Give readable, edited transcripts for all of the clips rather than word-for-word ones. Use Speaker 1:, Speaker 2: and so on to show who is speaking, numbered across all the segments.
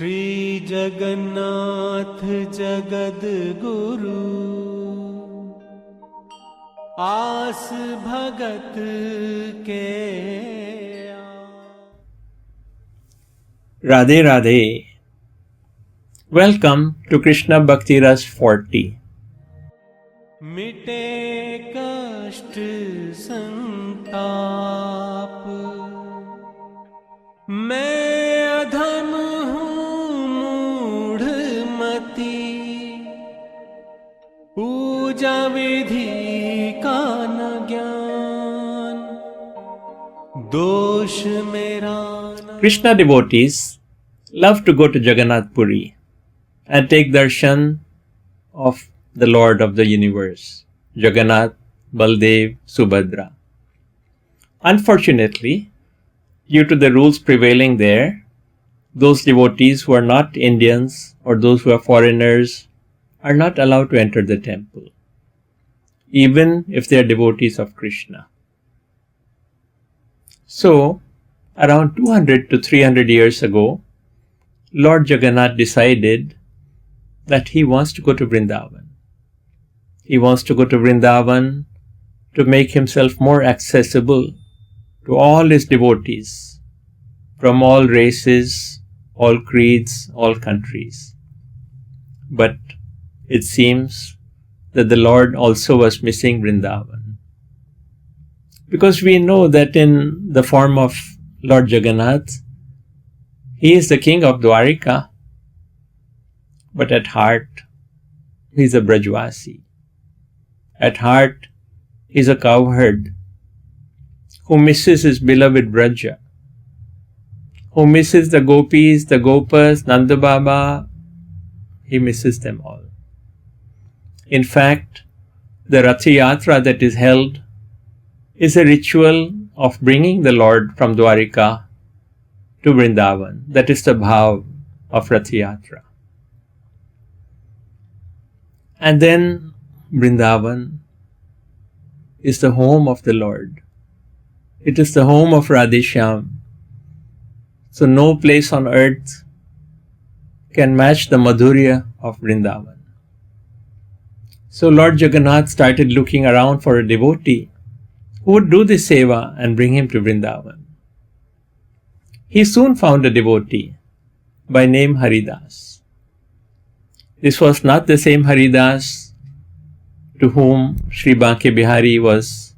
Speaker 1: श्री जगन्नाथ जगद गुरु आस भगत के।
Speaker 2: Radhe Radhe. Welcome to Krishna Bhakti Ras 40.
Speaker 1: मिटे कष्ट संताप मैं अधम हूँ मूढ़ मति पूजा विधि का न ज्ञान दोष मेरा न।
Speaker 2: Krishna devotees love to go to Jagannath Puri and take darshan of the Lord of the universe, Jagannath, Baldev, Subhadra. Unfortunately, due to the rules prevailing there, those devotees who are not Indians or those who are foreigners are not allowed to enter the temple, even if they are devotees of Krishna. So, around 200 to 300 years ago, Lord Jagannath decided that he wants to go to Vrindavan. He wants to go to Vrindavan to make himself more accessible to all his devotees from all races, all creeds, all countries. But it seems that the Lord also was missing Vrindavan. Because we know that in the form of Lord Jagannath, he is the king of Dwarika, but at heart, he is a Brajvasi. At heart, he is a cowherd who misses his beloved Braja, who misses the gopis, the gopas, Nanda Baba. He misses them all. In fact, the Rath Yatra that is held is a ritual of bringing the Lord from Dwarika to Vrindavan. That is the bhav of Rath Yatra. And then Vrindavan is the home of the Lord. It is the home of Radheshyam. So no place on earth can match the Madhurya of Vrindavan. So Lord Jagannath started looking around for a devotee who would do this seva and bring him to Vrindavan. He soon found a devotee by name Haridas. This was not the same Haridas to whom Sri Banke Bihari was,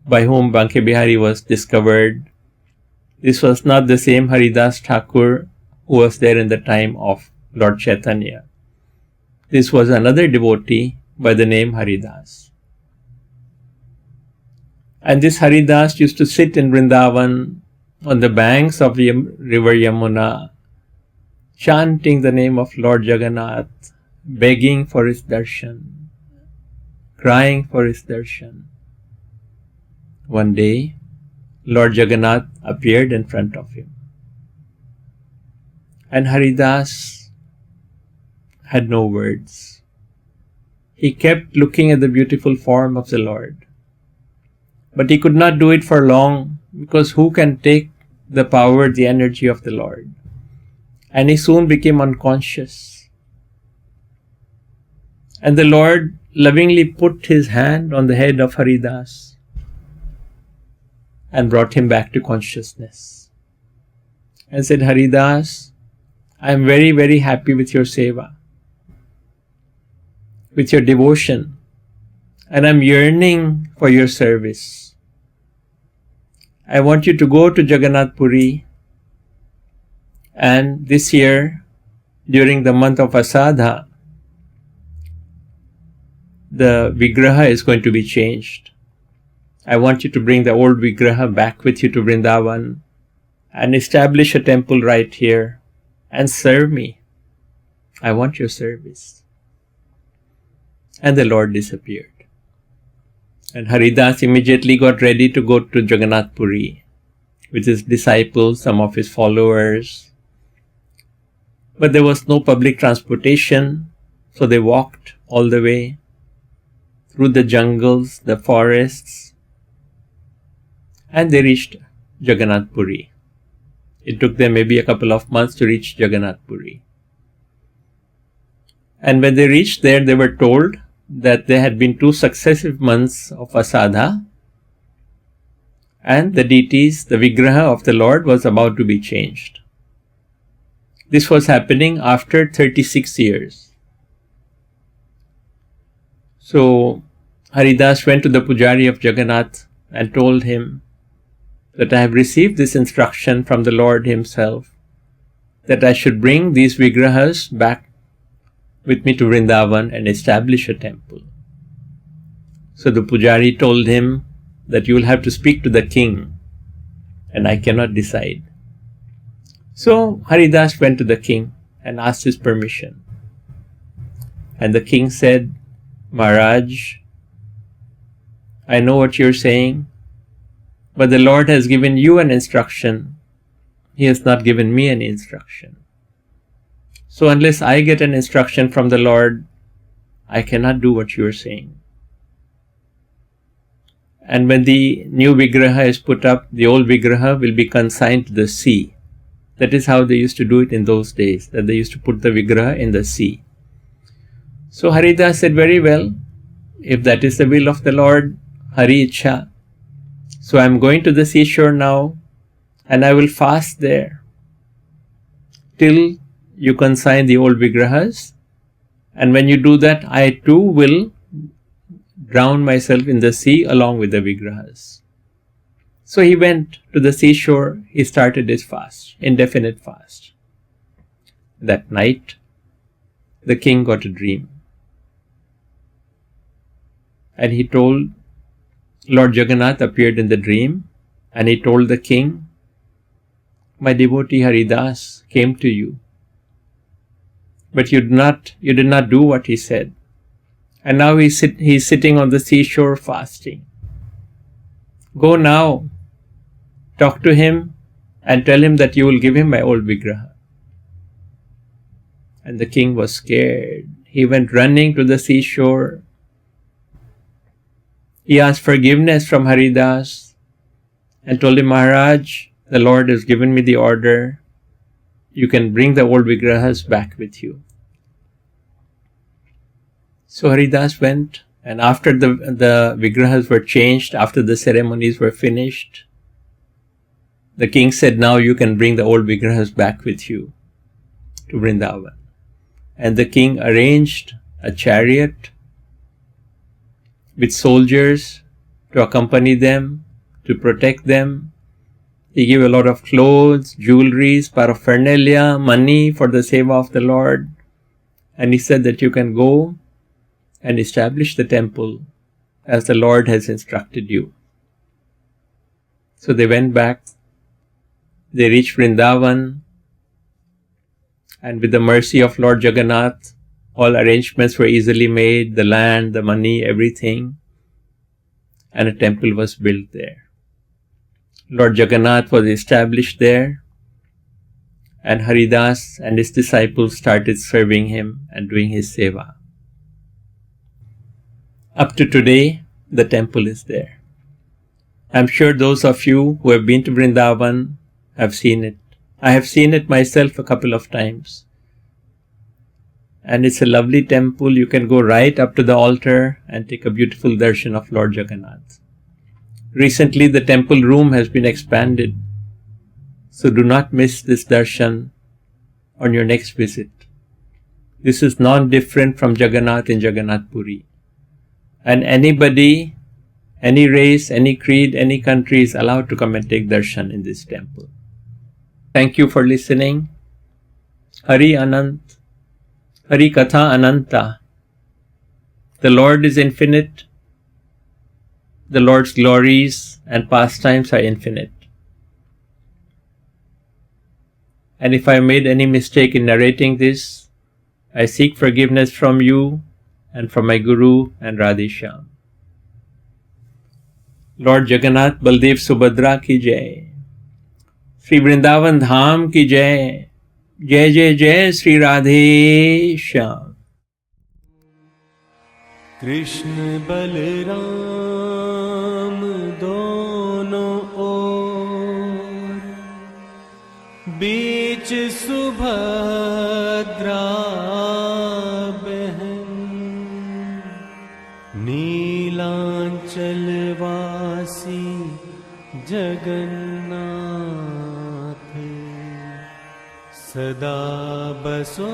Speaker 2: by whom Banke Bihari was discovered. This was not the same Haridas Thakur who was there in the time of Lord Chaitanya. This was another devotee by the name Haridas. And this Haridas used to sit in Vrindavan on the banks of the river Yamuna, chanting the name of Lord Jagannath, begging for his darshan, crying for his darshan. One day, Lord Jagannath appeared in front of him. And Haridas had no words. He kept looking at the beautiful form of the Lord. But he could not do it for long, because who can take the power, the energy of the Lord? And he soon became unconscious. And the Lord lovingly put his hand on the head of Haridas and brought him back to consciousness. And said, Haridas, I am very, very happy with your seva, with your devotion, and I am yearning for your service. I want you to go to Jagannath Puri, and this year, during the month of Asadha, the Vigraha is going to be changed. I want you to bring the old Vigraha back with you to Vrindavan and establish a temple right here and serve me. I want your service. And the Lord disappeared. And Haridas immediately got ready to go to Jagannath Puri with his disciples, some of his followers. But there was no public transportation, so they walked all the way through the jungles, the forests, and they reached Jagannath Puri. It took them maybe a couple of months to reach Jagannath Puri. And when they reached there, they were told that there had been 2 successive months of asadha, and the deities, the Vigraha of the Lord, was about to be changed. This was happening after 36 years. So Haridas went to the Pujari of Jagannath and told him that I have received this instruction from the Lord himself that I should bring these Vigrahas back with me to Vrindavan and establish a temple. So the Pujari told him that you will have to speak to the king and I cannot decide. So Haridas went to the king and asked his permission. And the king said, Maharaj, I know what you're saying, but the Lord has given you an instruction. He has not given me an instruction. So unless I get an instruction from the Lord, I cannot do what you are saying. And when the new Vigraha is put up, the old Vigraha will be consigned to the sea. That is how they used to do it in those days, that they used to put the Vigraha in the sea. So Haridas said, very well, if that is the will of the Lord, Hari Ichha. So I am going to the seashore now and I will fast there till you consign the old Vigrahas. And when you do that, I too will drown myself in the sea along with the Vigrahas. So he went to the seashore, he started his fast, indefinite fast. That night, the king got a dream. And he told, Lord Jagannath appeared in the dream and he told the king, my devotee Haridas came to you, but you did not do what he said. And now he's sitting on the seashore fasting. Go now, talk to him and tell him that you will give him my old Vigraha. And the king was scared. He went running to the seashore. He asked forgiveness from Haridas and told him, Maharaj, the Lord has given me the order. You can bring the old Vigrahas back with you. So Haridas went, and after the Vigrahas were changed, after the ceremonies were finished, the king said, now you can bring the old Vigrahas back with you to Vrindavan. And the king arranged a chariot with soldiers to accompany them, to protect them. He gave a lot of clothes, jewelries, paraphernalia, money for the seva of the Lord. And he said that you can go and establish the temple as the Lord has instructed you. So they went back. They reached Vrindavan. And with the mercy of Lord Jagannath, all arrangements were easily made, the land, the money, everything. And a temple was built there. Lord Jagannath was established there. And Haridas and his disciples started serving him and doing his seva. Up to today, the temple is there. I'm sure those of you who have been to Vrindavan have seen it. I have seen it myself a couple of times. And it's a lovely temple. You can go right up to the altar and take a beautiful darshan of Lord Jagannath. Recently, the temple room has been expanded. So do not miss this darshan on your next visit. This is non-different from Jagannath in Jagannath Puri. And anybody, any race, any creed, any country is allowed to come and take darshan in this temple. Thank you for listening. Hari Anant. Hari Katha Ananta. The Lord is infinite. The Lord's glories and pastimes are infinite. And if I made any mistake in narrating this, I seek forgiveness from you and from my Guru and Radheshyam. Lord Jagannath Baldev Subhadra ki jai. Sri Vrindavan Dham ki jai. Jai Jai Jai Sri Radheshyam.
Speaker 1: Krishna Balram दोनों ओर बीच सुभद्रा बहन, नीलांचलवासी जगन्नाथ, सदा बसो